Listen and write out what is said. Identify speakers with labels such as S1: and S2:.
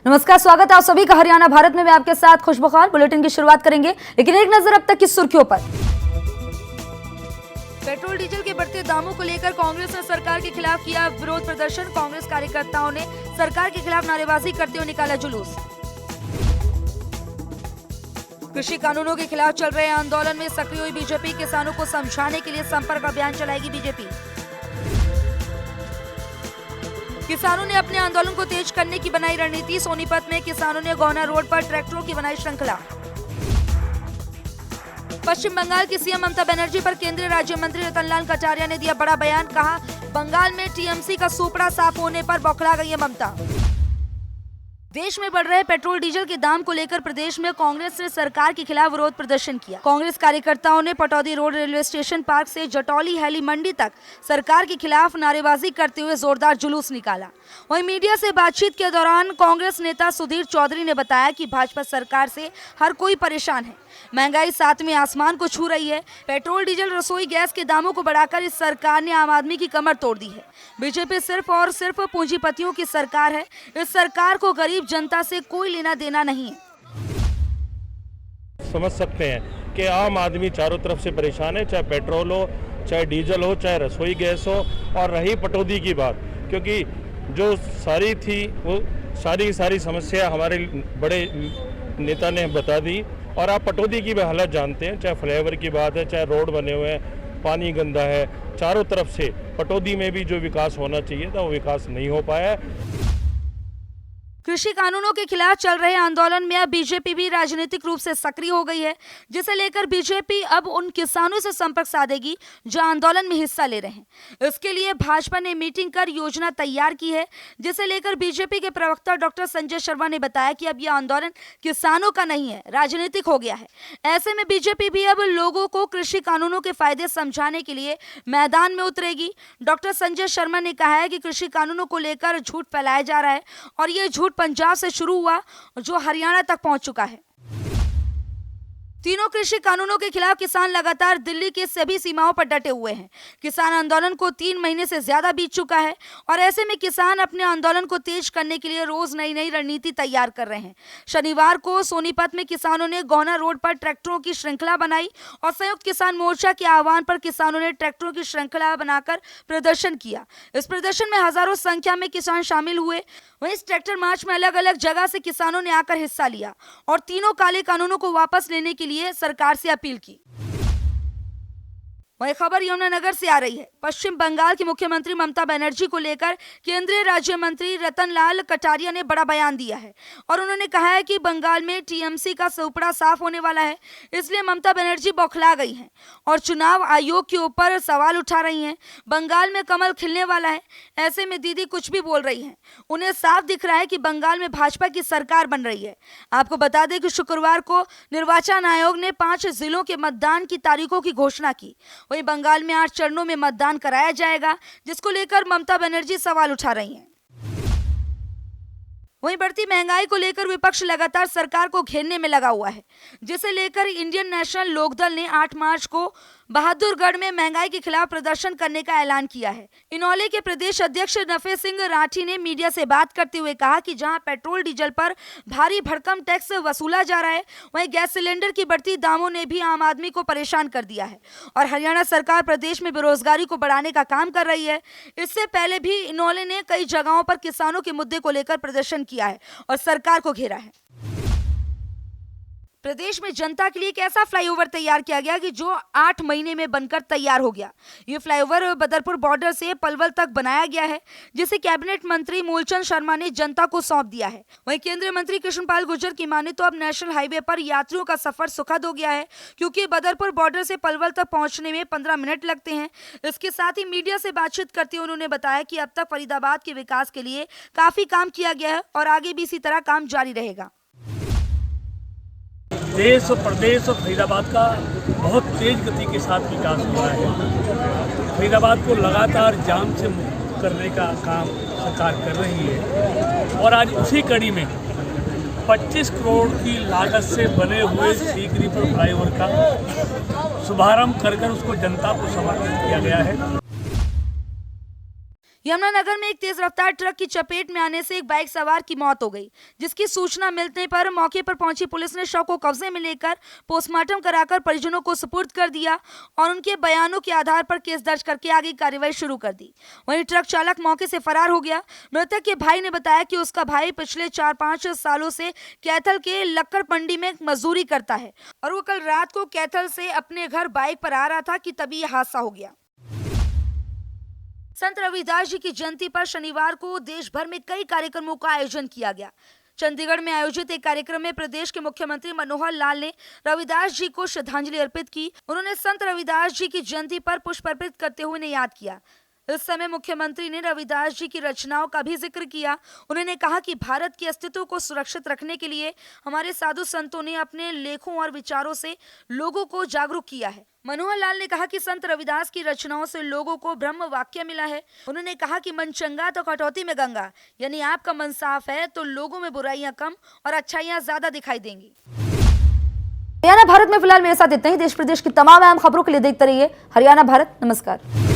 S1: नमस्कार, स्वागत है आप सभी का हरियाणा भारत में। मैं आपके साथ खुशबखार। बुलेटिन की शुरुआत करेंगे, लेकिन एक नजर अब तक की सुर्खियों पर। पेट्रोल डीजल के बढ़ते दामों को लेकर कांग्रेस ने सरकार के खिलाफ किया विरोध प्रदर्शन। कांग्रेस कार्यकर्ताओं ने सरकार के खिलाफ नारेबाजी करते हुए निकाला जुलूस। कृषि कानूनों के खिलाफ चल रहे आंदोलन में सक्रिय हुई बीजेपी। किसानों को समझाने के लिए संपर्क अभियान चलाएगी बीजेपी। किसानों ने अपने आंदोलन को तेज करने की बनाई रणनीति। सोनीपत में किसानों ने गौना रोड पर ट्रैक्टरों की बनाई श्रृंखला। पश्चिम बंगाल की सीएम ममता बनर्जी पर केंद्रीय राज्य मंत्री रतनलाल कटारिया ने दिया बड़ा बयान। कहा, बंगाल में टीएमसी का सूपड़ा साफ होने पर बौखला गई है ममता। देश में बढ़ रहे पेट्रोल डीजल के दाम को लेकर प्रदेश में कांग्रेस ने सरकार के खिलाफ विरोध प्रदर्शन किया। कांग्रेस कार्यकर्ताओं ने Pataudi road railway station park से जटौली हैली मंडी तक सरकार के खिलाफ नारेबाजी करते हुए जोरदार जुलूस निकाला। वहीं मीडिया से बातचीत के दौरान कांग्रेस नेता सुधीर चौधरी ने बताया कि भाजपा सरकार से हर कोई परेशान है। महंगाई सातवें आसमान को छू रही है। पेट्रोल डीजल रसोई गैस के दामों को बढ़ाकर इस सरकार ने आम आदमी की कमर तोड़ दी है। बीजेपी सिर्फ और सिर्फ पूंजीपतियों की सरकार है। इस सरकार को गरीब जनता से कोई लेना देना नहीं है।
S2: समझ सकते हैं कि आम आदमी चारों तरफ से परेशान है, चाहे पेट्रोल हो, चाहे डीजल हो, चाहे रसोई गैस हो। और रही पटौदी की बात, क्योंकि जो सारी थी वो सारी समस्या हमारे बड़े नेता ने बता दी। और आप पटौदी की भी हालत जानते हैं, चाहे फ्लाईओवर की बात है, चाहे रोड बने हुए हैं, पानी गंदा है चारों तरफ से। पटौदी में भी जो विकास होना चाहिए था वो विकास नहीं हो पाया।
S1: कृषि कानूनों के खिलाफ चल रहे आंदोलन में अब बीजेपी भी राजनीतिक रूप से सक्रिय हो गई है, जिसे लेकर बीजेपी अब उन किसानों से संपर्क साधेगी जो आंदोलन में हिस्सा ले रहे हैं। इसके लिए भाजपा ने मीटिंग कर योजना तैयार की है, जिसे लेकर बीजेपी के प्रवक्ता डॉक्टर संजय शर्मा ने बताया कि अब यह आंदोलन किसानों का नहीं है, राजनीतिक हो गया है। ऐसे में बीजेपी भी अब लोगों को कृषि कानूनों के फायदे समझाने के लिए मैदान में उतरेगी। डॉक्टर संजय शर्मा ने कहा है कि कृषि कानूनों को लेकर झूठ फैलाया जा रहा है और ये झूठ पंजाब से शुरू हुआ जो हरियाणा तक पहुंच चुका है। तीनों कृषि कानूनों के खिलाफ किसान लगातार दिल्ली के सभी सीमाओं पर डटे हुए हैं। किसान आंदोलन को 3 महीने से ज्यादा बीत चुका है और ऐसे में किसान अपने आंदोलन को तेज करने के लिए रोज नई रणनीति तैयार कर रहे हैं। शनिवार को सोनीपत में किसानों ने गौना रोड पर ट्रैक्टरों की श्रृंखला बनाई और संयुक्त किसान मोर्चा के आह्वान पर किसानों ने ट्रैक्टरों की श्रृंखला बनाकर प्रदर्शन किया। इस प्रदर्शन में हजारों संख्या में किसान शामिल हुए। वहीं इस ट्रैक्टर मार्च में अलग अलग जगह से किसानों ने आकर हिस्सा लिया और तीनों काले कानूनों को वापस लेने के लिए सरकार से अपील की। वही खबर यमुनानगर से आ रही है। पश्चिम बंगाल की मुख्यमंत्री ममता बनर्जी को लेकर केंद्रीय राज्य मंत्री रतनलाल कटारिया ने बड़ा बयान दिया है और उन्होंने कहा है कि बंगाल में टीएमसी का सूपड़ा साफ होने वाला है, इसलिए ममता बनर्जी बौखला गई हैं और चुनाव आयोग के ऊपर सवाल उठा रही हैं। बंगाल में कमल खिलने वाला है, ऐसे में दीदी कुछ भी बोल रही हैं। उन्हें साफ दिख रहा है कि बंगाल में भाजपा की सरकार बन रही है। आपको बता दें कि शुक्रवार को निर्वाचन आयोग ने 5 जिलों के मतदान की तारीखों की घोषणा की। वहीं बंगाल में 8 चरणों में मतदान कराया जाएगा, जिसको लेकर ममता बनर्जी सवाल उठा रही हैं। वहीं बढ़ती महंगाई को लेकर विपक्ष लगातार सरकार को घेरने में लगा हुआ है, जिसे लेकर इंडियन नेशनल लोकदल ने 8 मार्च को बहादुरगढ़ में महंगाई के खिलाफ प्रदर्शन करने का ऐलान किया है। इनौले के प्रदेश अध्यक्ष नफे सिंह राठी ने मीडिया से बात करते हुए कहा कि जहां पेट्रोल डीजल पर भारी भरकम टैक्स वसूला जा रहा है, वहीं गैस सिलेंडर की बढ़ती दामों ने भी आम आदमी को परेशान कर दिया है और हरियाणा सरकार प्रदेश में बेरोजगारी को बढ़ाने का काम कर रही है। इससे पहले भी इनौले ने कई जगहों पर किसानों के मुद्दे को लेकर प्रदर्शन किया है और सरकार को घेरा है। प्रदेश में जनता के लिए एक ऐसा फ्लाईओवर तैयार किया गया कि जो 8 महीने में बनकर तैयार हो गया। ये फ्लाईओवर बदरपुर बॉर्डर से पलवल तक बनाया गया है, जिसे कैबिनेट मंत्री मूलचंद शर्मा ने जनता को सौंप दिया है। वहीं केंद्रीय मंत्री कृष्णपाल गुर्जर की माने तो अब नेशनल हाईवे पर यात्रियों का सफर सुखद हो गया है, क्योंकि बदरपुर बॉर्डर से पलवल तक पहुंचने में 15 मिनट लगते हैं। इसके साथ ही मीडिया से बातचीत करते हुए उन्होंने बताया कि अब तक फरीदाबाद के विकास के लिए काफी काम किया गया है और आगे भी इसी तरह काम जारी रहेगा।
S3: देश और प्रदेश और फरीदाबाद का बहुत तेज गति के साथ विकास हो रहा है। फरीदाबाद को लगातार जाम से मुक्त करने का काम सरकार कर रही है और आज उसी कड़ी में 25 करोड़ की लागत से बने हुए सीकरी पर फ्लाईओवर का शुभारंभ कर उसको जनता को समर्पित किया गया है।
S1: यमुनानगर में एक तेज रफ्तार ट्रक की चपेट में आने से एक बाइक सवार की मौत हो गई, जिसकी सूचना मिलने पर मौके पर पहुंची पुलिस ने शव को कब्जे में लेकर पोस्टमार्टम कराकर परिजनों को सुपुर्द कर दिया और उनके बयानों के आधार पर केस दर्ज करके आगे कार्रवाई शुरू कर दी। वहीं ट्रक चालक मौके से फरार हो गया। मृतक के भाई ने बताया कि उसका भाई पिछले 4-5 सालों से कैथल के लक्कड़ मंडी में मजदूरी करता है और वो कल रात को कैथल से अपने घर बाइक पर आ रहा था कि तभी यह हादसा हो गया। संत रविदास जी की जयंती पर शनिवार को देश भर में कई कार्यक्रमों का आयोजन किया गया। चंडीगढ़ में आयोजित एक कार्यक्रम में प्रदेश के मुख्यमंत्री मनोहर लाल ने रविदास जी को श्रद्धांजलि अर्पित की। उन्होंने संत रविदास जी की जयंती पर पुष्प अर्पित करते हुए उन्हें याद किया। इस समय मुख्यमंत्री ने रविदास जी की रचनाओं का भी जिक्र किया। उन्होंने कहा कि भारत के अस्तित्व को सुरक्षित रखने के लिए हमारे साधु संतों ने अपने लेखों और विचारों से लोगों को जागरूक किया है। मनोहर लाल ने कहा कि संत रविदास की रचनाओं से लोगों को ब्रह्म वाक्य मिला है। उन्होंने कहा कि मन चंगा तो कटौती में गंगा, यानी आपका मन साफ है तो लोगों में बुराइयां कम और अच्छाइयां ज्यादा दिखाई देंगी।
S4: हरियाणा भारत में फिलहाल मेरे साथ इतना ही। देश प्रदेश की तमाम अहम खबरों के लिए देखते रहिए हरियाणा भारत। नमस्कार।